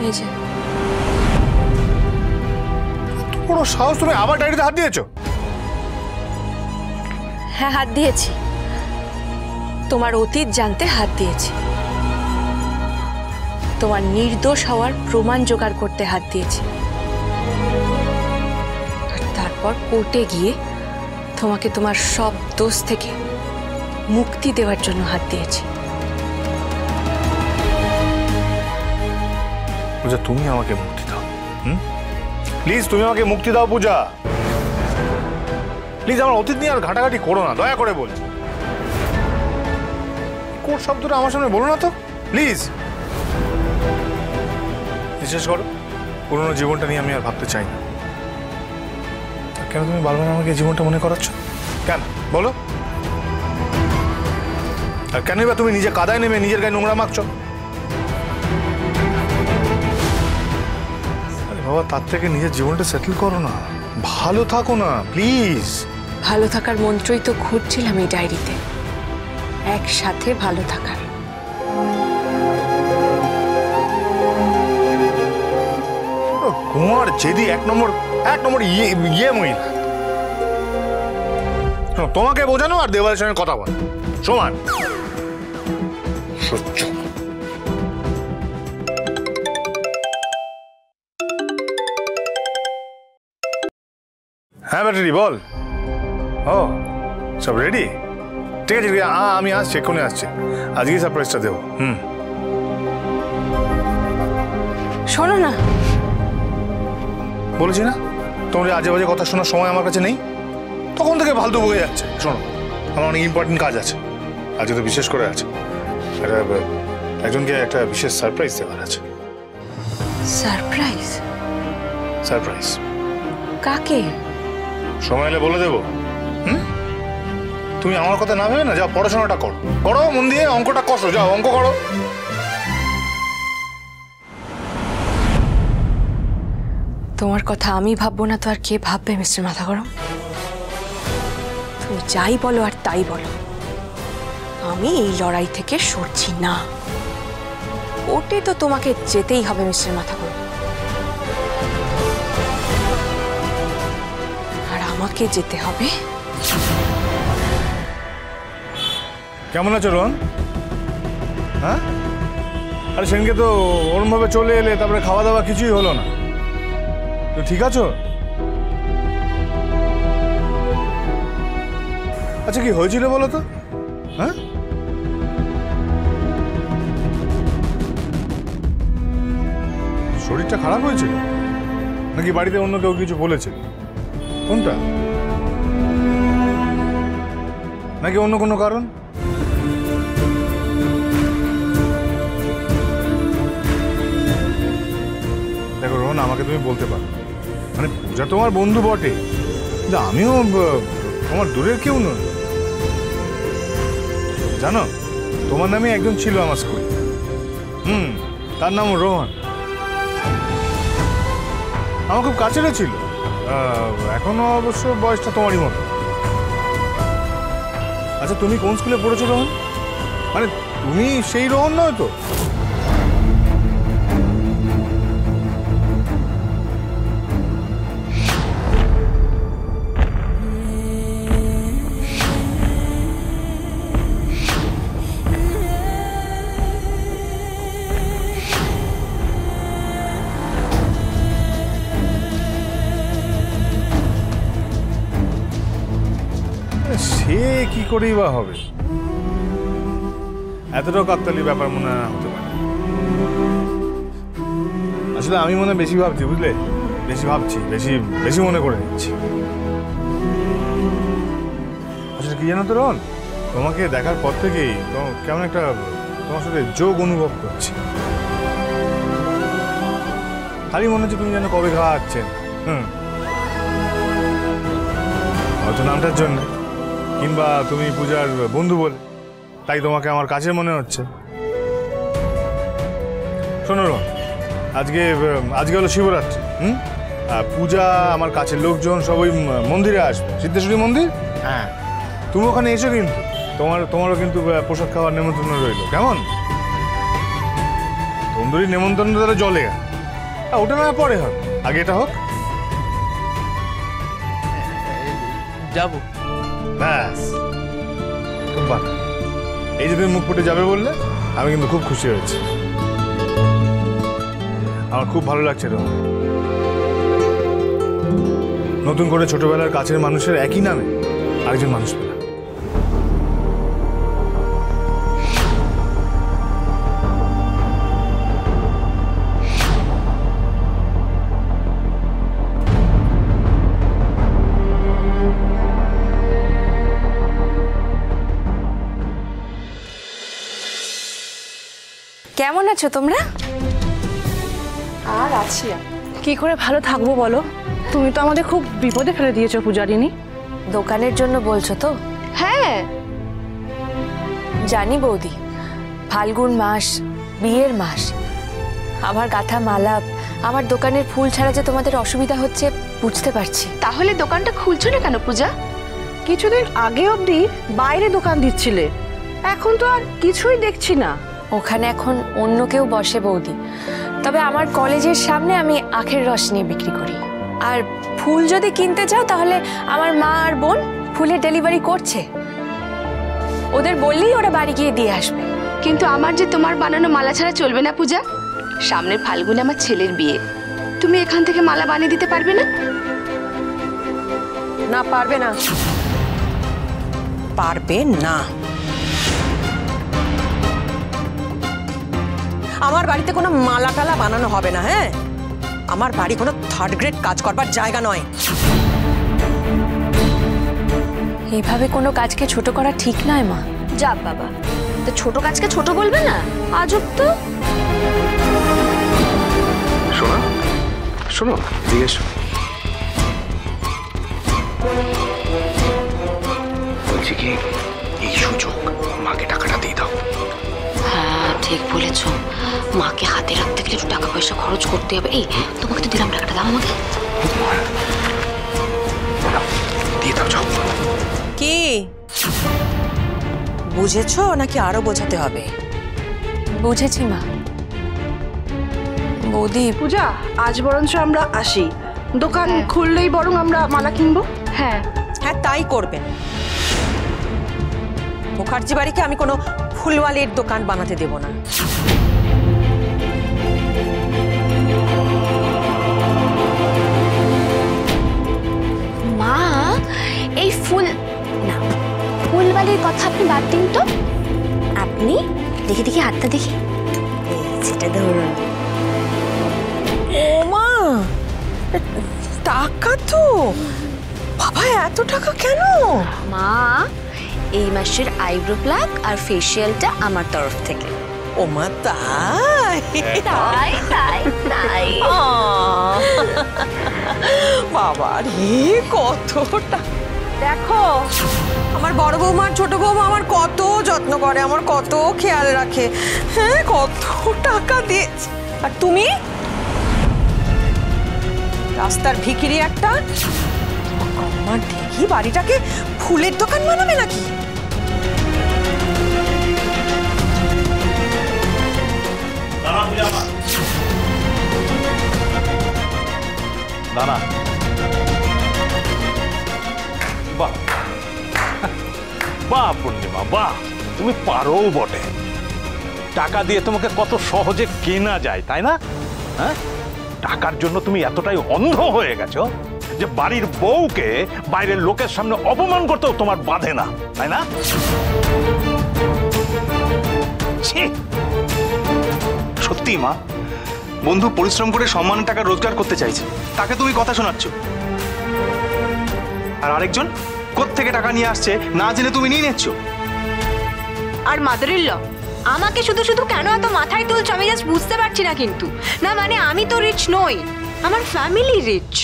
এই যে পুরো সাহস, তুমি আবার ডায়েরিতে হাত দিয়েছো? হ্যাঁ, হাত দিয়েছি। তোমার অতীত জানতে হাত দিয়েছি, তোমার নির্দোষ হওয়ার প্রমাণ জোগাড় করতে হাত দিয়েছি, আর তারপর কোর্টে গিয়ে তোমাকে তোমার সব দোষ থেকে মুক্তি দেওয়ার জন্য হাত দিয়েছি। পূজা, তুমি আমাকে মুক্তি দাও। প্লিজ তুমি আমাকে মুক্তি দাও পূজা। প্লিজ আমার অতীত নিয়ে আর ঘাটাঘাটি করো না, দয়া করে বলছি। কোর্ট শব্দটা আমার সামনে বলো না তো প্লিজ। বিশেষ করো, পুরোনো জীবনটা নিয়ে আমি আর ভাবতে চাই না। কেন তুমি বারবার আমাকে জীবনটা মনে করাচ্ছ? কেন বলো? আর কেনই বা তুমি নিজে কাদায় নেমে নিজের গায়ে নোংরা মাখছো? আরে বাবা, তার থেকে নিজের জীবনটা সেটেল করো না, ভালো থাকো না প্লিজ। ভালো থাকার মন্ত্রই তো খুঁজছিলাম এই ডায়েরিতে, একসাথে ভালো থাকার। কুমার জেদি এক নম্বর ইয়ে মহিলা। তোমাকে বোঝানো আর দেওয়ালের সঙ্গে কথা বল সমান। সহ্য। হ্যাঁ ব্যাটারি বল। ও সব রেডি? ঠিক আছে, আমি আসছি, এক্ষুনি আসছি। আজকেই সারপ্রাইজটা দেবো। শোনো না, বলেছি না তোমার আজে বাজে কথা শোনার সময় আমার কাছে নেই। তখন থেকে ফালতু বয়ে যাচ্ছে। শোনো, আমার অনেক ইম্পর্টেন্ট কাজ আছে, আজকে তো বিশেষ করে আছে। একজনকে একটা বিশেষ সারপ্রাইজ দেওয়ার আছে। সারপ্রাইজ? সারপ্রাইজ কাকে? সময় এলে বলে দেবো। তুমি আমার কথা না ভেবে না, যাও পড়াশোনাটা করো, করো মন দিয়ে, অঙ্কটা কষো, যাও অঙ্ক করো। তোমার কথা আমি ভাববো না তো আর কে ভাববে মিস্টার মাথা গরম? তুমি যাই বলো আর তাই বলো, আমি এই লড়াই থেকে সরছি না। ওটে তো তোমাকে যেতেই হবে মিস্টার মাথা গরম, আর আমাকে যেতে হবে। কেমন আছো রোহন? হ্যাঁ, আরে সেদিনকে তো ওরম ভাবে চলে এলে, তারপরে খাওয়া দাওয়া কিছুই হলো না। তো ঠিক আছো? আচ্ছা কি হয়েছিল বলো তো? হ্যাঁ, শরীরটা খারাপ হয়েছিল নাকি বাড়িতে অন্য কেউ কিছু বলেছে? কোনটা? নাকি অন্য কোনো কারণ? দেখো রোহন, আমাকে তুমি বলতে পারো, মানে পূজা তোমার বন্ধু বটে, কিন্তু আমিও তোমার দূরের কেউ নই। জানো, তোমার নামে একজন ছিল আমার স্কুলে। তার নাম রোহন। আমার খুব কাছেরও ছিল, এখনো অবশ্য বয়সটা তোমারই মতো। আচ্ছা তুমি কোন স্কুলে পড়েছো রোহন? মানে তুমি সেই রোহন নয় তো? সে কি করেই বা হবে, এতটাও কাকতালি ব্যাপার মনে হতে পারে। আসলে আমি মনে বেশি ভাবছি, বুঝলে, বেশি ভাবছি, বেশি বেশি মনে করে নিচ্ছি। আসলে কি জানো তো রোহন, তোমাকে দেখার পর থেকেই তো কেমন একটা তোমার সাথে যোগ অনুভব করছি। খালি মনে হচ্ছে তুমি যেন কবে খাওয়াচ্ছেন। হয়তো নামটার জন্য, কিংবা তুমি পূজার বন্ধু বলে, তাই তোমাকে আমার কাছে মনে হচ্ছে। শোনো রোহন, আজকে হলো শিবরাত্রি। পূজা, আমার কাছের লোকজন সব ওই মন্দিরে আসবে, সিদ্ধেশ্বরী মন্দির। হ্যাঁ, তুমি ওখানে এসো, কিন্তু তোমারও কিন্তু প্রসাদ খাওয়ার নেমন্তন্ন রইল। কেমন? তন্দুরি নেমন্তন্ন তাহলে জলে ওটা না পরে হোক, আগে এটা হোক। যাব ব্যাস, খুব ভালো। এই যে তুমি মুখ ফুটে যাবে বললে, আমি কিন্তু খুব খুশি হয়েছি। আমার খুব ভালো লাগছে তো, নতুন করে ছোটবেলার কাছের মানুষের একই নামে আরেকজন মানুষ পেলাম। কেমন আছো তোমরা? আর আছি, কি করে ভালো থাকবো বলো? তুমি তো আমাদের খুব বিপদে ফেলে দিয়েছো পূজারিনী। দোকানের জন্য বলছো তো? হ্যাঁ জানি বৌদি, ফাল্গুন মাস, বিয়ের মাস। আমার গাঁথা মালা, আমার দোকানের ফুল ছাড়া যে তোমাদের অসুবিধা হচ্ছে বুঝতে পারছি। তাহলে দোকানটা খুলছো না কেন পূজা? কিছুদিন আগে অবধি বাইরে দোকান দিচ্ছিলে, এখন তো আর কিছুই দেখছি না। ওখানে এখন অন্য কেউ বসে বৌদি, তবে আমার কলেজের সামনে আমি আখের রস নিয়ে বিক্রি করি। আর ফুল যদি কিনতে চাও তাহলে আমার মা আর বোন ফুলের ডেলিভারি করছে, ওদের বললেই ওরা বাড়ি গিয়ে দিয়ে আসবে। কিন্তু আমার যে তোমার বানানো মালা ছাড়া চলবে না পূজা। সামনের ফাল্গুনে আমার ছেলের বিয়ে, তুমি এখান থেকে মালা বানিয়ে দিতে পারবে না? না, পারবে না, পারবে না। আমার বাড়িতে কোনো মালা টালা বানানো হবে না। হ্যাঁ, আমার বাড়ি কোনো থার্ড গ্রেড কাজ করবার জায়গা নয়। এইভাবে কোনো কাজকে ছোট করা ঠিক নয় মা। যাক বাবা, তো ছোট কাজকে ছোট বলবে না, আজব তো। শোনো শোনো, জিজ্ঞেস বলছি কি, এই সুযোগ মাকে টাকাটা দিয়ে দাও। হ্যাঁ ঠিক বলেছ, মাকে হাতে রাখতে গেলে একটু টাকা পয়সা খরচ করতে হবে। এই তোমাকে তো দিলাম টাকাটা, দাও আমাকে। দিয়ে দাও, যাও। কি বুঝেছো নাকি আরো বোঝাতে হবে? বুঝেছি মা। বৌদি, পূজা, আজ বরঞ্চ আমরা আসি, দোকান খুললেই বরং আমরা মালা কিনবো। হ্যাঁ হ্যাঁ, তাই করবেন। মুখার্জি বাড়িকে আমি কোনো ফুলওয়ালির দোকান বানাতে দেব না। মা, এই ফুল না, ফুলবালির কথা আপনি বাদ দিন তো। আপনি দেখি দেখি হাতটা দেখি, সেটা ধরুন। ও মা, টাকা তো বাবা, এত টাকা কেন? মা, এই মাসের আইব্রো প্লাক আর ফেসিয়ালটা আমার তরফ থেকে। ও মা, তাই? তাই তাই তাই। বাবা রে, কতটা! দেখো, আমার বড় বৌমা আর ছোট বৌমা আমার কত যত্ন করে, আমার কত খেয়াল রাখে। হ্যাঁ, কত টাকা দিয়েছে। আর তুমি রাস্তার ভিখিরি একটা। আমার দেখি বাড়িটাকে ফুলের দোকান বানাবে নাকি? দানা, বাহ বাহ পূর্ণিমা, বাহ, তুমি পারো বটে। টাকা দিয়ে তোমাকে কত সহজে কেনা যায়, তাই না? হ্যাঁ, টাকার জন্য তুমি এতটাই অন্ধ হয়ে গেছো যে বাড়ির বউকে বাইরের লোকের সামনে অপমান করতেও তোমার বাধে না, তাই না? ছি! সত্যি মা, বন্ধু পরিশ্রম করে সম্মানের টাকা রোজগার করতে চাইছে, তাকে তুমি কথা শোনাচ্ছ। আর আরেকজন কোত্থেকে টাকা নিয়ে আসছে না জেনে তুমি নিয়ে নিচ্ছ। আর মাদার ইন ল, আমাকে শুধু শুধু কেন এত মাথায় তুলছো আমি জাস্ট বুঝতে পারছি না। কিন্তু না, মানে আমি তো রিচ নই, আমার ফ্যামিলি রিচ।